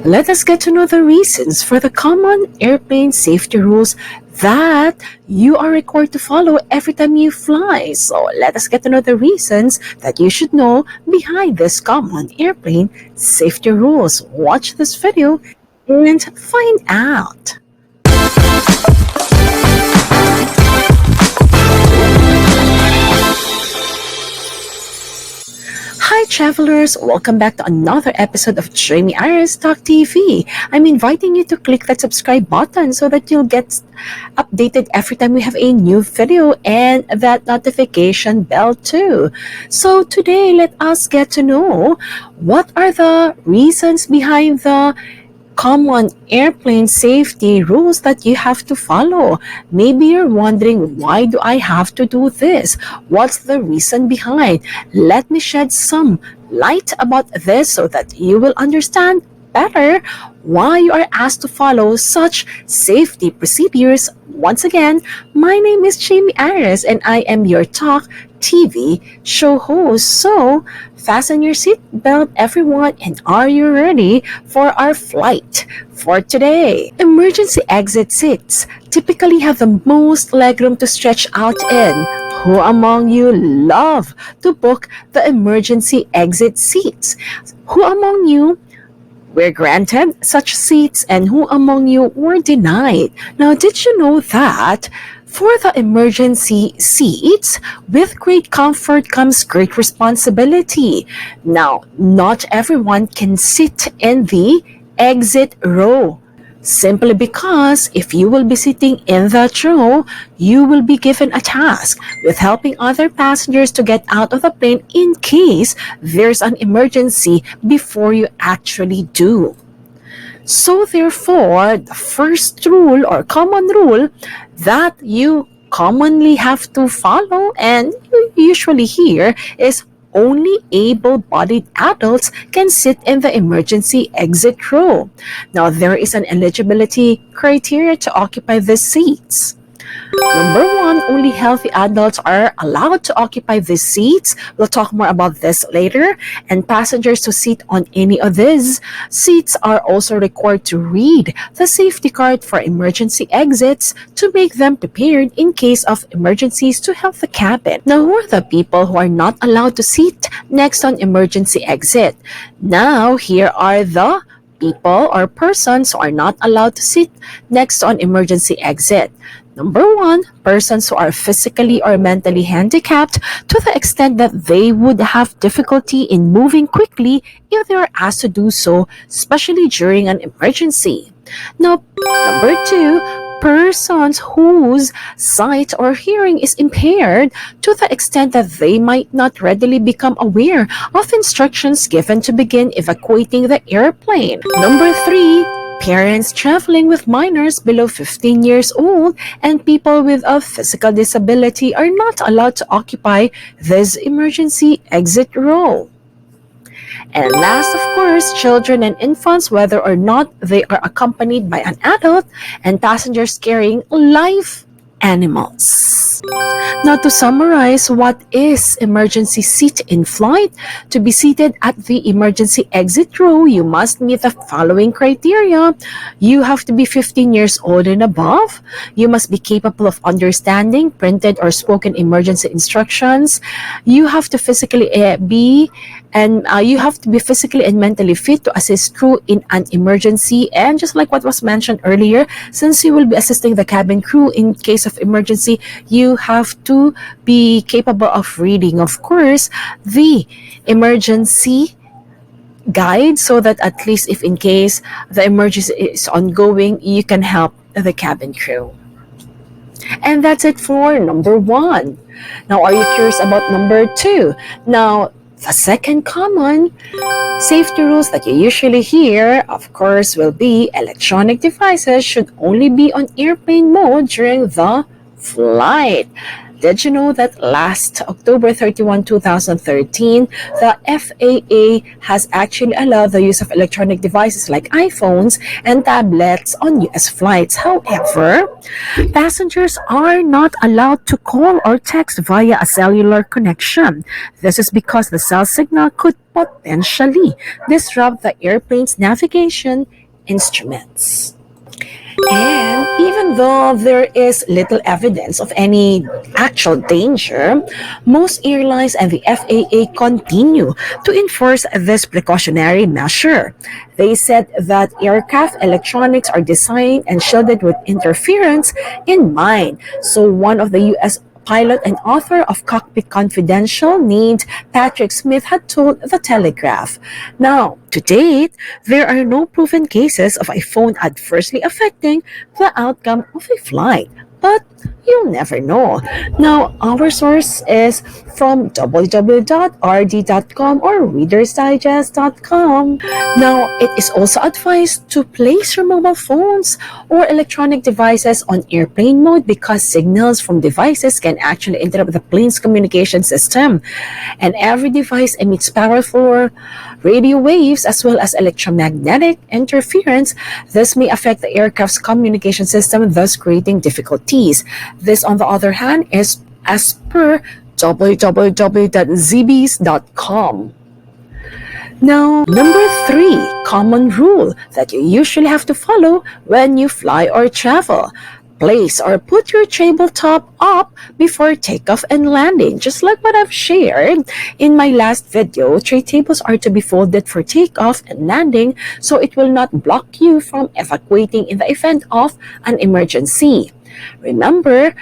let us get to know the reasons for the common airplane safety rules that you are required to follow every time you fly. So let us get to know the reasons that you should know behind this common airplane safety rules. Watch this video and find out. Hi travelers! Welcome back to another episode of Jamey Iris TALK TV. I'm inviting you to click that subscribe button so that you'll get updated every time we have a new video, and that notification bell too. So today, let us get to know what are the reasons behind the common airplane safety rules that you have to follow. Maybe you're wondering, why do I have to do this? What's the reason behind? Let me shed some light about this so that you will understand better why you are asked to follow such safety procedures. Once again, my name is Jamey Iris and I am your Talk TV show host. So, fasten your seatbelt, everyone, and are you ready for our flight for today? Emergency exit seats typically have the most legroom to stretch out in. Who among you love to book the emergency exit seats? Who among you were granted such seats, and who among you were denied? Now, did you know that for the emergency seats, with great comfort comes great responsibility? Now, not everyone can sit in the exit row, simply because if you will be sitting in that row, you will be given a task with helping other passengers to get out of the plane in case there's an emergency before you actually do. So therefore, the first rule or common rule that you commonly have to follow and you usually hear is only able-bodied adults can sit in the emergency exit row. Now, there is an eligibility criteria to occupy these seats. Number one, only healthy adults are allowed to occupy these seats. We'll talk more about this later. And passengers who sit on any of these seats are also required to read the safety card for emergency exits to make them prepared in case of emergencies to help the cabin. Now, who are the people who are not allowed to sit next on emergency exit? Now, here are the people or persons who are not allowed to sit next on emergency exit. Number one, persons who are physically or mentally handicapped to the extent that they would have difficulty in moving quickly if they are asked to do so, especially during an emergency. Now, number two, persons whose sight or hearing is impaired to the extent that they might not readily become aware of instructions given to begin evacuating the airplane. Number three, parents traveling with minors below 15 years old and people with a physical disability are not allowed to occupy this emergency exit row. And last, of course, children and infants, whether or not they are accompanied by an adult, and passengers carrying live animals. Now, to summarize, what is emergency seat in flight? To be seated at the emergency exit row, you must meet the following criteria. You have to be 15 years old and above. You must be capable of understanding printed or spoken emergency instructions. You have to physically be physically and mentally fit to assist crew in an emergency. And just like what was mentioned earlier, since you will be assisting the cabin crew in case of emergency, you have to be capable of reading, of course, the emergency guide so that at least if in case the emergency is ongoing, you can help the cabin crew. And that's it for number one. Now, are you curious about number two? Now, the second common safety rules that you usually hear, of course, will be electronic devices should only be on airplane mode during the flight. Did you know that last October 31, 2013, the FAA has actually allowed the use of electronic devices like iPhones and tablets on US flights? However, passengers are not allowed to call or text via a cellular connection. This is because the cell signal could potentially disrupt the airplane's navigation instruments. And even though there is little evidence of any actual danger, most airlines and the FAA continue to enforce this precautionary measure. They said that aircraft electronics are designed and shielded with interference in mind. So one of the U.S. pilot and author of Cockpit Confidential named Patrick Smith had told The Telegraph. Now, to date, there are no proven cases of a phone adversely affecting the outcome of a flight. But you'll never know. Now, our source is from www.rd.com or readersdigest.com. Now, it is also advised to place your mobile phones or electronic devices on airplane mode because signals from devices can actually interrupt the plane's communication system. And every device emits powerful radio waves as well as electromagnetic interference. This may affect the aircraft's communication system, thus creating difficulties. This, on the other hand, is as per www.zbs.com. Now, number 3, common rule that you usually have to follow when you fly or travel. Place or put your tabletop up before takeoff and landing. Just like what I've shared in my last video, tray tables are to be folded for takeoff and landing so it will not block you from evacuating in the event of an emergency. Remember,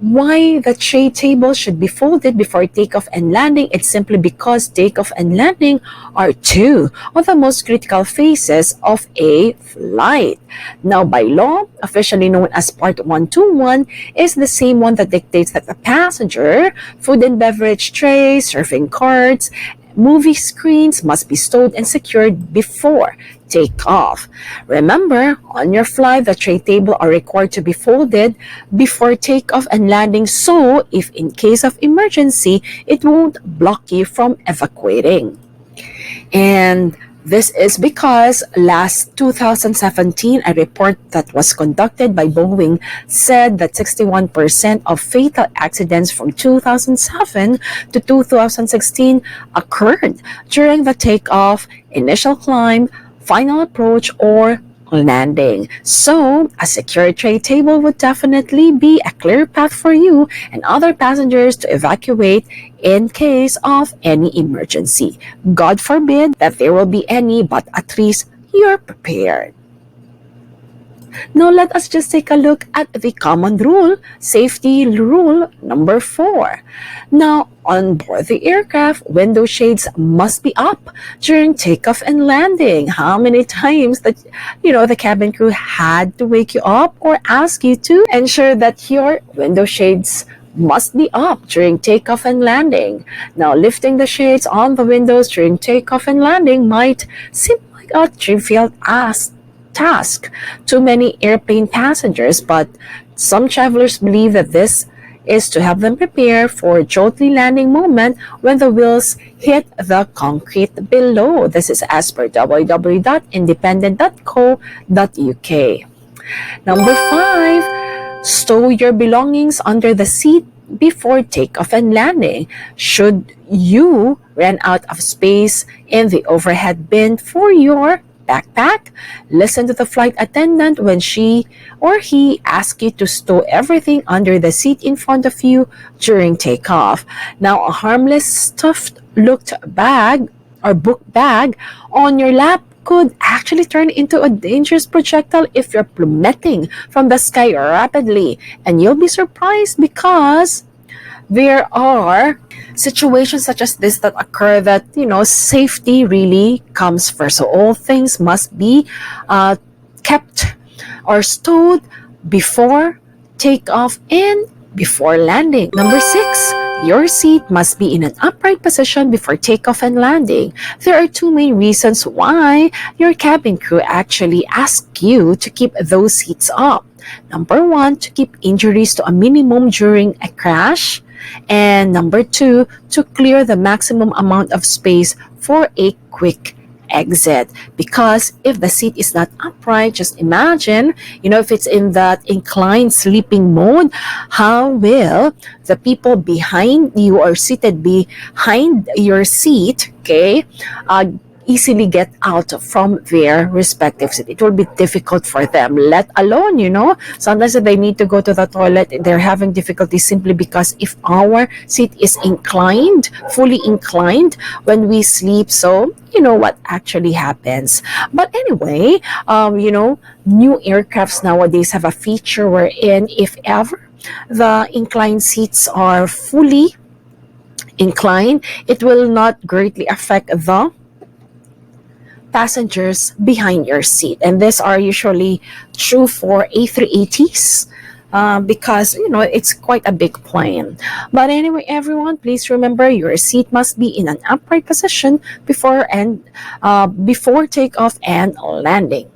why the tray table should be folded before takeoff and landing? It's simply because takeoff and landing are two of the most critical phases of a flight. Now, by law, officially known as Part 121, is the same one that dictates that the passenger, food and beverage trays, serving carts, movie screens must be stowed and secured before takeoff. Remember, on your flight, the tray table are required to be folded before takeoff and landing, so if in case of emergency, it won't block you from evacuating. And this is because last 2017, a report that was conducted by Boeing said that 61% of fatal accidents from 2007 to 2016 occurred during the takeoff, initial climb, final approach, or landing. So, a secure tray table would definitely be a clear path for you and other passengers to evacuate in case of any emergency. God forbid that there will be any, but at least you're prepared. Now, let us just take a look at the common rule, safety rule number 4. Now, on board the aircraft, window shades must be up during takeoff and landing. How many times that, the cabin crew had to wake you up or ask you to ensure that your window shades must be up during takeoff and landing. Now, lifting the shades on the windows during takeoff and landing might seem like a trivial task to many airplane passengers, but some travelers believe that this is to help them prepare for a jolty landing moment when the wheels hit the concrete below. This is as per www.independent.co.uk. Number 5, stow your belongings under the seat before takeoff and landing. Should you run out of space in the overhead bin for your backpack, listen to the flight attendant when she or he asks you to stow everything under the seat in front of you during takeoff. Now, a harmless stuffed looked bag or book bag on your lap could actually turn into a dangerous projectile if you're plummeting from the sky rapidly, and you'll be surprised because there are situations such as this that occur that, safety really comes first. So all things must be kept or stowed before takeoff and before landing. Number 6, your seat must be in an upright position before takeoff and landing. There are 2 main reasons why your cabin crew actually ask you to keep those seats up. Number 1, to keep injuries to a minimum during a crash. And number 2, to clear the maximum amount of space for a quick exit. Because if the seat is not upright, just imagine, if it's in that inclined sleeping mode, how will the people behind you or seated behind your seat, easily get out from their respective seat. It will be difficult for them, let alone, sometimes they need to go to the toilet, they're having difficulty simply because if our seat is inclined, fully inclined when we sleep. So, you know what actually happens. But anyway, new aircrafts nowadays have a feature wherein if ever the inclined seats are fully inclined, it will not greatly affect the passengers behind your seat. And these are usually true for A380s. Because it's quite a big plane. But anyway, everyone, please remember your seat must be in an upright position before takeoff and landing.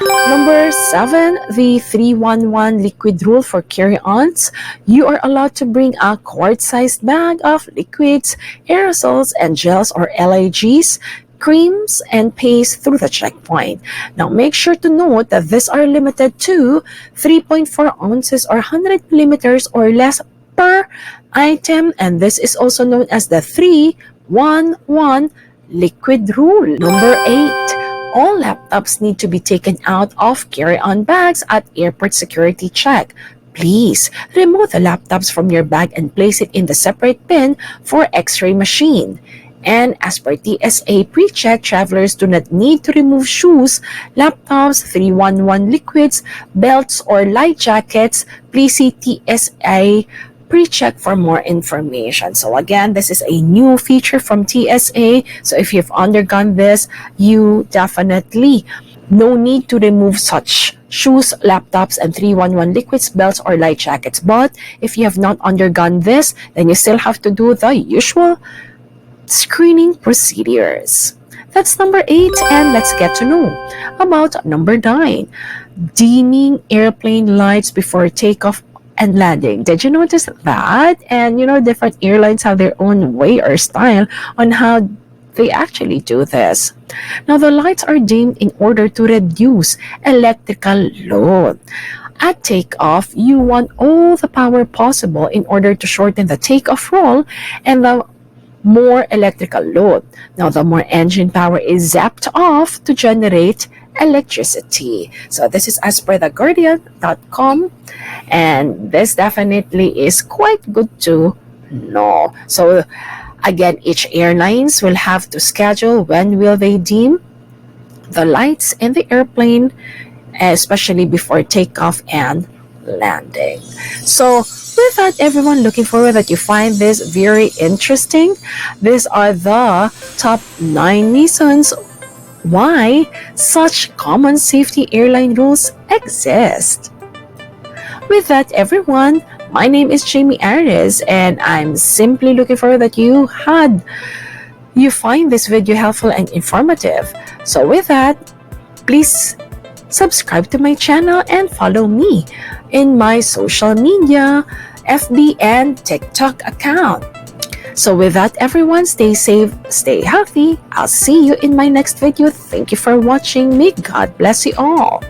Number 7, the 311 liquid rule for carry-ons. You are allowed to bring a quart-sized bag of liquids, aerosols, and gels or LIGs, creams, and paste through the checkpoint. Now, make sure to note that these are limited to 3.4 ounces or 100 millimeters or less per item, and this is also known as the 311 liquid rule. Number 8. All laptops need to be taken out of carry-on bags at airport security check. Please remove the laptops from your bag and place it in the separate bin for X-ray machine. And as per TSA pre-check, travelers do not need to remove shoes, laptops, 311 liquids, belts, or light jackets. Please see TSA pre-check for more information. So again, this is a new feature from TSA. So if you've undergone this, you definitely no need to remove such shoes, laptops, and 311 liquids, belts, or light jackets. But if you have not undergone this, then you still have to do the usual screening procedures. That's number 8, and let's get to know about number 9. Dimming airplane lights before takeoff and landing. Did you notice that? And different airlines have their own way or style on how they actually do this. Now, the lights are dimmed in order to reduce electrical load. At takeoff, you want all the power possible in order to shorten the takeoff roll and the more electrical load. Now, the more engine power is zapped off to generate electricity. So this is as per theguardian.com, and this definitely is quite good to know. So again, each airlines will have to schedule when will they dim the lights in the airplane, especially before takeoff and landing. So with that, everyone, looking forward that you find this very interesting. These are the top 9 reasons why such common safety airline rules exist. With that, everyone, my name is Jamey Iris, and I'm simply looking forward that you find this video helpful and informative. So with that, please subscribe to my channel and follow me in my social media, FB and TikTok account. So with that, everyone, stay safe, stay healthy. I'll see you in my next video. Thank you for watching. May God bless you all.